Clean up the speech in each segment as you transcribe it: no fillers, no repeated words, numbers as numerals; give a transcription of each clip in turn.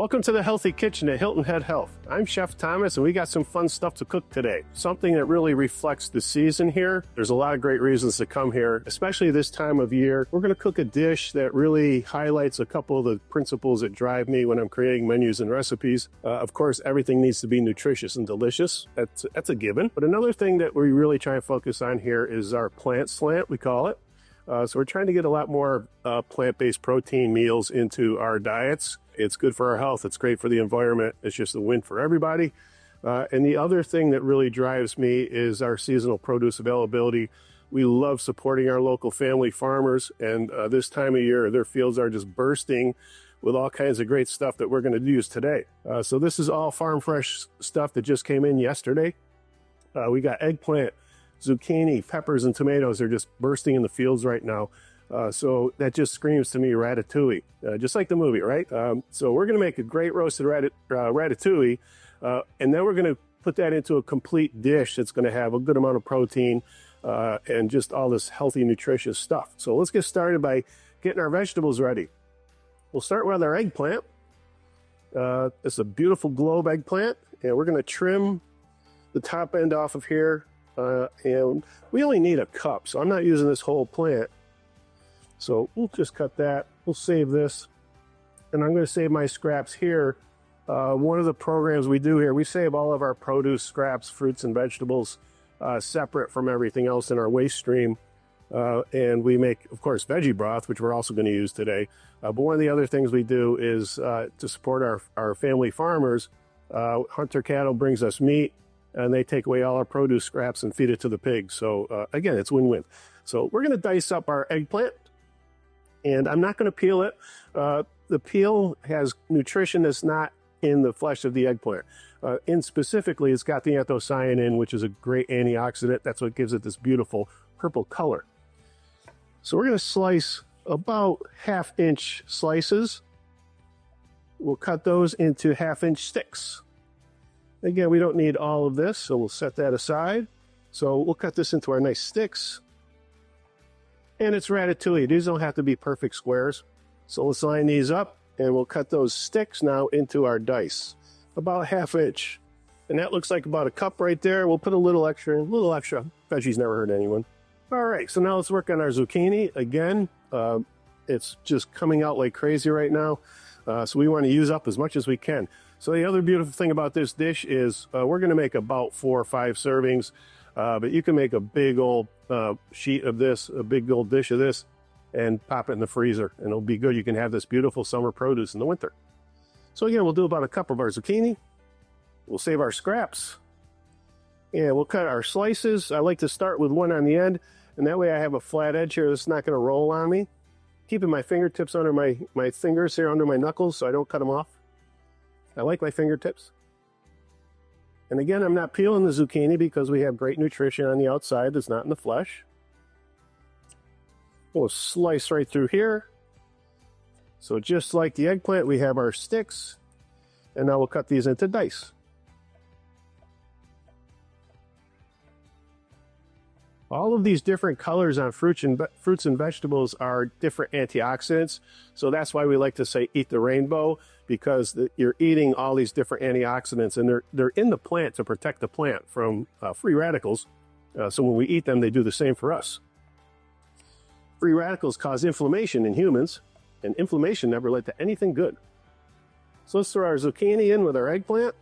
Welcome to the Healthy Kitchen at Hilton Head Health. I'm Chef Thomas, and we got some fun stuff to cook today. Something that really reflects the season here. There's a lot of great reasons to come here, especially this time of year. We're going to cook a dish that really highlights a couple of the principles that drive me when I'm creating menus and recipes. Of course, everything needs to be nutritious and delicious. That's a given. But another thing that we really try and focus on here is our plant slant, we call it. So we're trying to get a lot more plant-based protein meals into our diets. It's good for our health. It's great for the environment. It's just a win for everybody. And the other thing that really drives me is our seasonal produce availability. We love supporting our local family farmers, and this time of year, their fields are just bursting with all kinds of great stuff that we're going to use today. So this is all farm fresh stuff that just came in yesterday. We got eggplant, zucchini, peppers, and tomatoes. They're just bursting in the fields right now. So that just screams to me Ratatouille, just like the movie, right? So we're going to make a great roasted ratatouille, and then we're going to put that into a complete dish that's going to have a good amount of protein and just all this healthy, nutritious stuff. So let's get started by getting our vegetables ready. We'll start with our eggplant. It's a beautiful globe eggplant, and we're going to trim the top end off of here. And we only need a cup, so I'm not using this whole plant. So we'll just cut that. We'll save this. And I'm going to save my scraps here. One of the programs we do here, we save all of our produce, scraps, fruits, and vegetables separate from everything else in our waste stream. And we make, of course, veggie broth, which we're also going to use today. But one of the other things we do is to support our family farmers. Hunter Cattle brings us meat, and they take away all our produce scraps and feed it to the pigs. So again, it's win-win. So we're going to dice up our eggplant, and I'm not going to peel it. The peel has nutrition that's not in the flesh of the eggplant. Specifically, it's got the anthocyanin, which is a great antioxidant. That's what gives it this beautiful purple color. So we're going to slice about 1/2 inch slices. We'll cut those into 1/2 inch sticks. Again, we don't need all of this, so we'll set that aside. So we'll cut this into our nice sticks. And it's ratatouille. These don't have to be perfect squares. So let's line these up, and we'll cut those sticks now into our dice, about 1/2 inch. And that looks like about a cup right there. We'll put a little extra in. A little extra. Veggies never hurt anyone. All right, so now let's work on our zucchini. Again, it's just coming out like crazy right now. So we want to use up as much as we can. So the other beautiful thing about this dish is we're going to make about 4 or 5 servings, but you can make a big old sheet of this, a big old dish of this, and pop it in the freezer, and it'll be good. You can have this beautiful summer produce in the winter. So again, we'll do about a cup of our zucchini. We'll save our scraps, and we'll cut our slices. I like to start with one on the end, and that way I have a flat edge here that's not going to roll on me. Keeping my fingertips under my fingers here, under my knuckles, so I don't cut them off. I like my fingertips. And again, I'm not peeling the zucchini because we have great nutrition on the outside that's not in the flesh. We'll slice right through here. So just like the eggplant, we have our sticks. And now we'll cut these into dice. All of these different colors on fruits and vegetables are different antioxidants. So that's why we like to say eat the rainbow, because you're eating all these different antioxidants, and they're in the plant to protect the plant from free radicals. So when we eat them, they do the same for us. Free radicals cause inflammation in humans, and inflammation never led to anything good. So let's throw our zucchini in with our eggplant.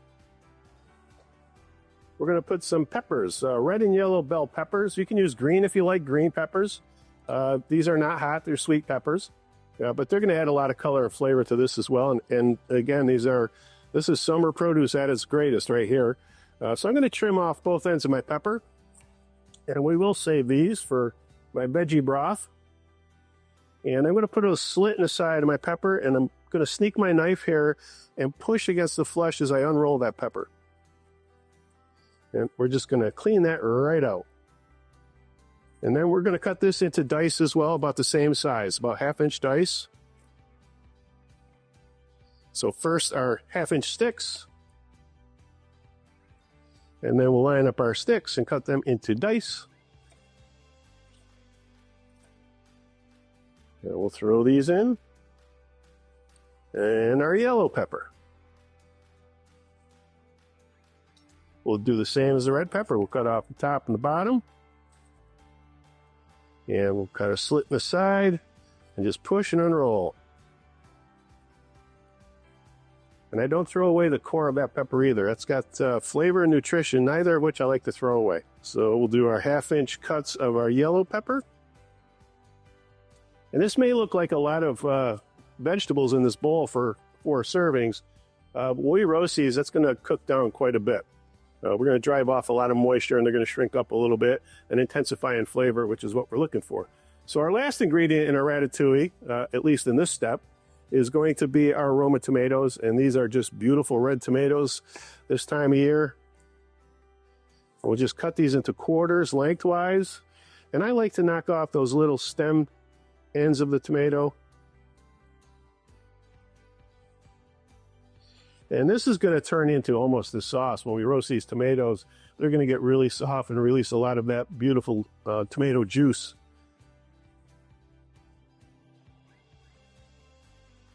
We're going to put some peppers, red and yellow bell peppers. You can use green if you like green peppers. These are not hot, they're sweet peppers. But they're going to add a lot of color and flavor to this as well. And again, this is summer produce at its greatest right here. So I'm going to trim off both ends of my pepper. And we will save these for my veggie broth. And I'm going to put a slit in the side of my pepper, and I'm going to sneak my knife here and push against the flesh as I unroll that pepper. And we're just going to clean that right out. And then we're going to cut this into dice as well, about the same size, about 1/2 inch dice. So first our 1/2 inch sticks. And then we'll line up our sticks and cut them into dice. And we'll throw these in. And our yellow pepper. We'll do the same as the red pepper. We'll cut off the top and the bottom. And we'll cut a slit in the side and just push and unroll. And I don't throw away the core of that pepper either. That's got flavor and nutrition, neither of which I like to throw away. So we'll do our 1/2-inch cuts of our yellow pepper. And this may look like a lot of vegetables in this bowl for 4 servings. When we roast these, that's going to cook down quite a bit. We're going to drive off a lot of moisture, and they're going to shrink up a little bit and intensify in flavor, which is what we're looking for. So our last ingredient in our ratatouille, at least in this step, is going to be our Roma tomatoes, and these are just beautiful red tomatoes this time of year. We'll just cut these into quarters lengthwise, and I like to knock off those little stem ends of the tomato. And this is going to turn into almost the sauce. When we roast these tomatoes, they're going to get really soft and release a lot of that beautiful tomato juice.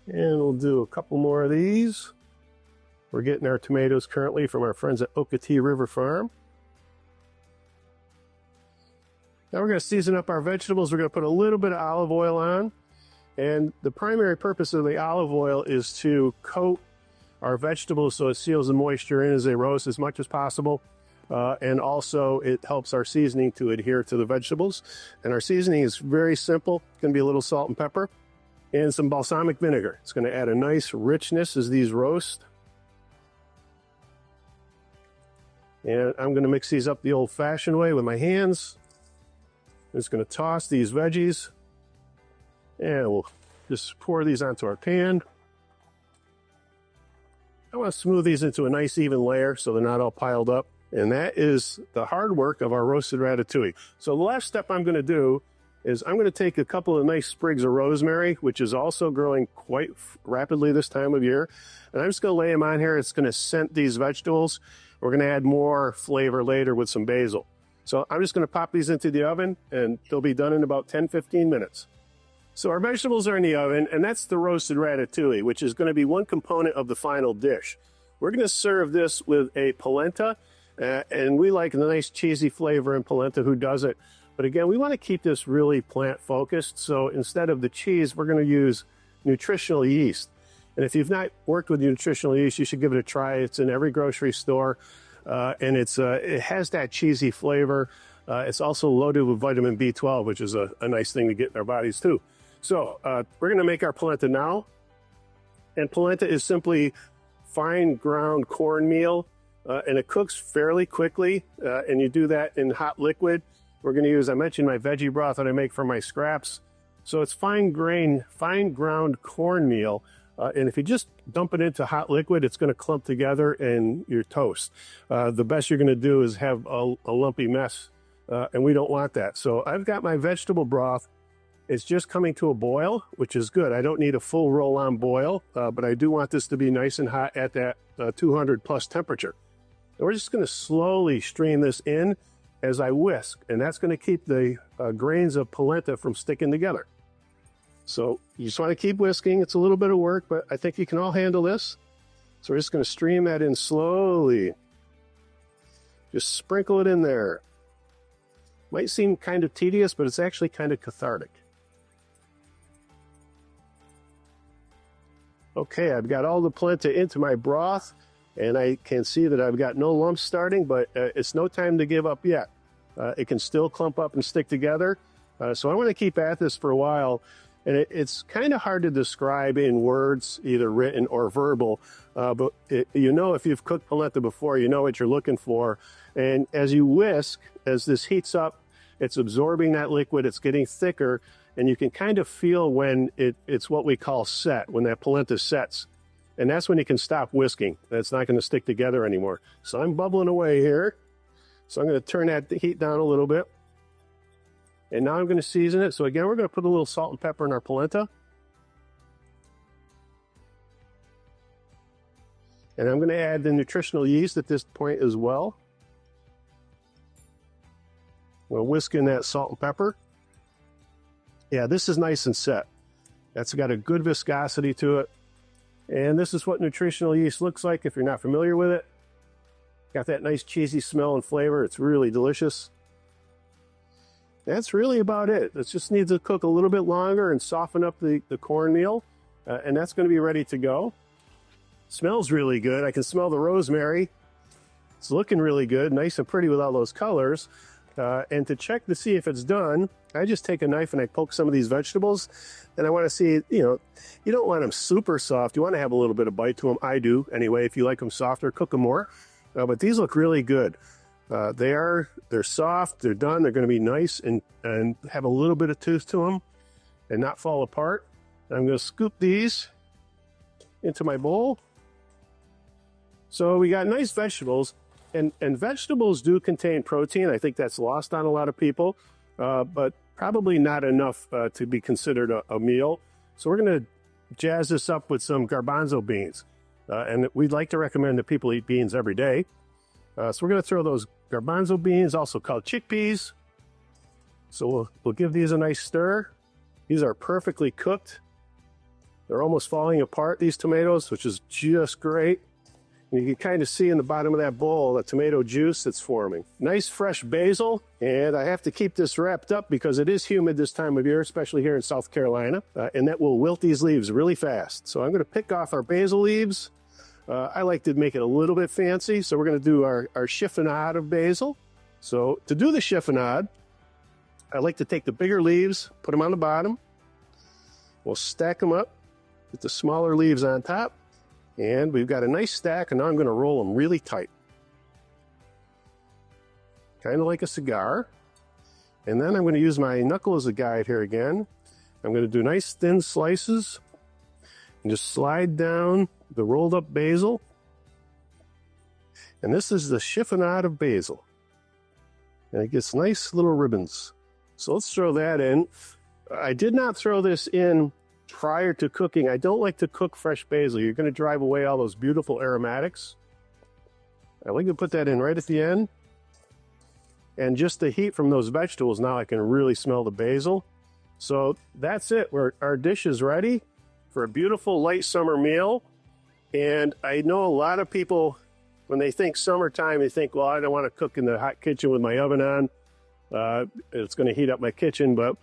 And we'll do a couple more of these. We're getting our tomatoes currently from our friends at Okatee River Farm. Now we're going to season up our vegetables. We're going to put a little bit of olive oil on. And the primary purpose of the olive oil is to coat our vegetables so it seals the moisture in as they roast as much as possible. And also it helps our seasoning to adhere to the vegetables. And our seasoning is very simple. It's going to be a little salt and pepper and some balsamic vinegar. It's going to add a nice richness as these roast. And I'm going to mix these up the old-fashioned way with my hands. I'm just going to toss these veggies. And we'll just pour these onto our pan. I want to smooth these into a nice even layer so they're not all piled up. And that is the hard work of our roasted ratatouille. So the last step I'm going to do is I'm going to take a couple of nice sprigs of rosemary, which is also growing quite rapidly this time of year. And I'm just going to lay them on here. It's going to scent these vegetables. We're going to add more flavor later with some basil. So I'm just going to pop these into the oven, and they'll be done in about 10-15 minutes. So our vegetables are in the oven, and that's the roasted ratatouille, which is going to be one component of the final dish. We're going to serve this with a polenta, and we like the nice cheesy flavor in polenta. Who doesn't? But again, we want to keep this really plant-focused, so instead of the cheese, we're going to use nutritional yeast. And if you've not worked with nutritional yeast, you should give it a try. It's in every grocery store, and it has that cheesy flavor. It's also loaded with vitamin B12, which is a nice thing to get in our bodies too. So we're going to make our polenta now. And polenta is simply fine ground cornmeal, and it cooks fairly quickly, and you do that in hot liquid. We're going to use, I mentioned my veggie broth that I make from my scraps. So it's fine ground cornmeal. And if you just dump it into hot liquid, it's going to clump together in your toast. The best you're going to do is have a lumpy mess, and we don't want that. So I've got my vegetable broth. It's just coming to a boil, which is good. I don't need a full roll-on boil, but I do want this to be nice and hot at that 200-plus temperature. And we're just going to slowly stream this in as I whisk, and that's going to keep the grains of polenta from sticking together. So you just want to keep whisking. It's a little bit of work, but I think you can all handle this. So we're just going to stream that in slowly. Just sprinkle it in there. Might seem kind of tedious, but it's actually kind of cathartic. Okay, I've got all the polenta into my broth, and I can see that I've got no lumps starting, but it's no time to give up yet. It can still clump up and stick together. So I want to keep at this for a while. And it's kind of hard to describe in words, either written or verbal. But you know, if you've cooked polenta before, you know what you're looking for. And as you whisk, as this heats up, it's absorbing that liquid, it's getting thicker, and you can kind of feel when it's what we call set, when that polenta sets. And that's when you can stop whisking. It's not going to stick together anymore. So I'm bubbling away here. So I'm going to turn that heat down a little bit. And now I'm going to season it. So again, we're going to put a little salt and pepper in our polenta. And I'm going to add the nutritional yeast at this point as well. We'll whisk in that salt and pepper. Yeah, this is nice and set. That's got a good viscosity to it. And this is what nutritional yeast looks like if you're not familiar with it. Got that nice cheesy smell and flavor. It's really delicious. That's really about it. It just needs to cook a little bit longer and soften up the cornmeal, and that's going to be ready to go. Smells really good. I can smell the rosemary. It's looking really good, nice and pretty with all those colors. And to check to see if it's done, I just take a knife and I poke some of these vegetables, and I want to see, you don't want them super soft. You want to have a little bit of bite to them. I do anyway. If you like them softer, cook them more. But these look really good. They're soft, they're done, they're going to be nice and have a little bit of tooth to them and not fall apart. And I'm going to scoop these into my bowl. So we got nice vegetables, and vegetables do contain protein. I think that's lost on a lot of people, but probably not enough to be considered a meal. So we're going to jazz this up with some garbanzo beans. And we'd like to recommend that people eat beans every day. So we're going to throw those garbanzo beans, also called chickpeas. So we'll give these a nice stir. These are perfectly cooked. They're almost falling apart, these tomatoes, which is just great. And you can kind of see in the bottom of that bowl the tomato juice that's forming. Nice fresh basil, and I have to keep this wrapped up because it is humid this time of year, especially here in South Carolina, and that will wilt these leaves really fast. So I'm going to pick off our basil leaves. I like to make it a little bit fancy, so we're going to do our chiffonade of basil. So to do the chiffonade, I like to take the bigger leaves, put them on the bottom. We'll stack them up with the smaller leaves on top. And we've got a nice stack, and now I'm going to roll them really tight. Kind of like a cigar. And then I'm going to use my knuckle as a guide here again. I'm going to do nice thin slices and just slide down the rolled up basil. And this is the chiffonade of basil. And it gets nice little ribbons. So let's throw that in. I did not throw this in prior to cooking. I don't like to cook fresh basil. You're going to drive away all those beautiful aromatics. I like to put that in right at the end. And just the heat from those vegetables, now I can really smell the basil. So that's it. Our dish is ready for a beautiful light summer meal. And I know a lot of people, when they think summertime, they think, well, I don't want to cook in the hot kitchen with my oven on. It's going to heat up my kitchen, but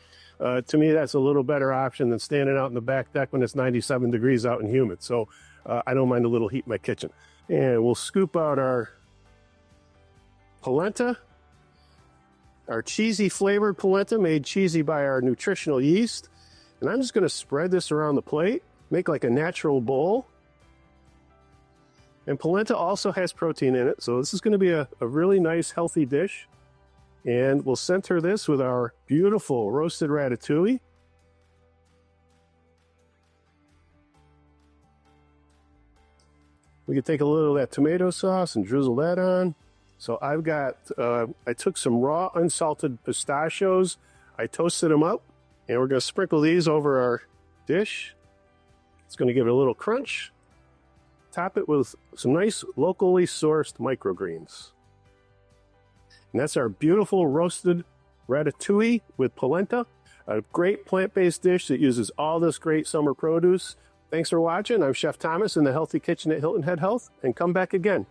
to me, that's a little better option than standing out in the back deck when it's 97 degrees out and humid. So I don't mind a little heat in my kitchen. And we'll scoop out our polenta, our cheesy flavored polenta made cheesy by our nutritional yeast. And I'm just going to spread this around the plate, make like a natural bowl. And polenta also has protein in it, so this is going to be a really nice, healthy dish. And we'll center this with our beautiful roasted ratatouille. We can take a little of that tomato sauce and drizzle that on. So I've got, I took some raw unsalted pistachios. I toasted them up, and we're going to sprinkle these over our dish. It's going to give it a little crunch. Top it with some nice locally sourced microgreens. And that's our beautiful roasted ratatouille with polenta, a great plant-based dish that uses all this great summer produce. Thanks for watching. I'm Chef Thomas in the Healthy Kitchen at Hilton Head Health, and come back again.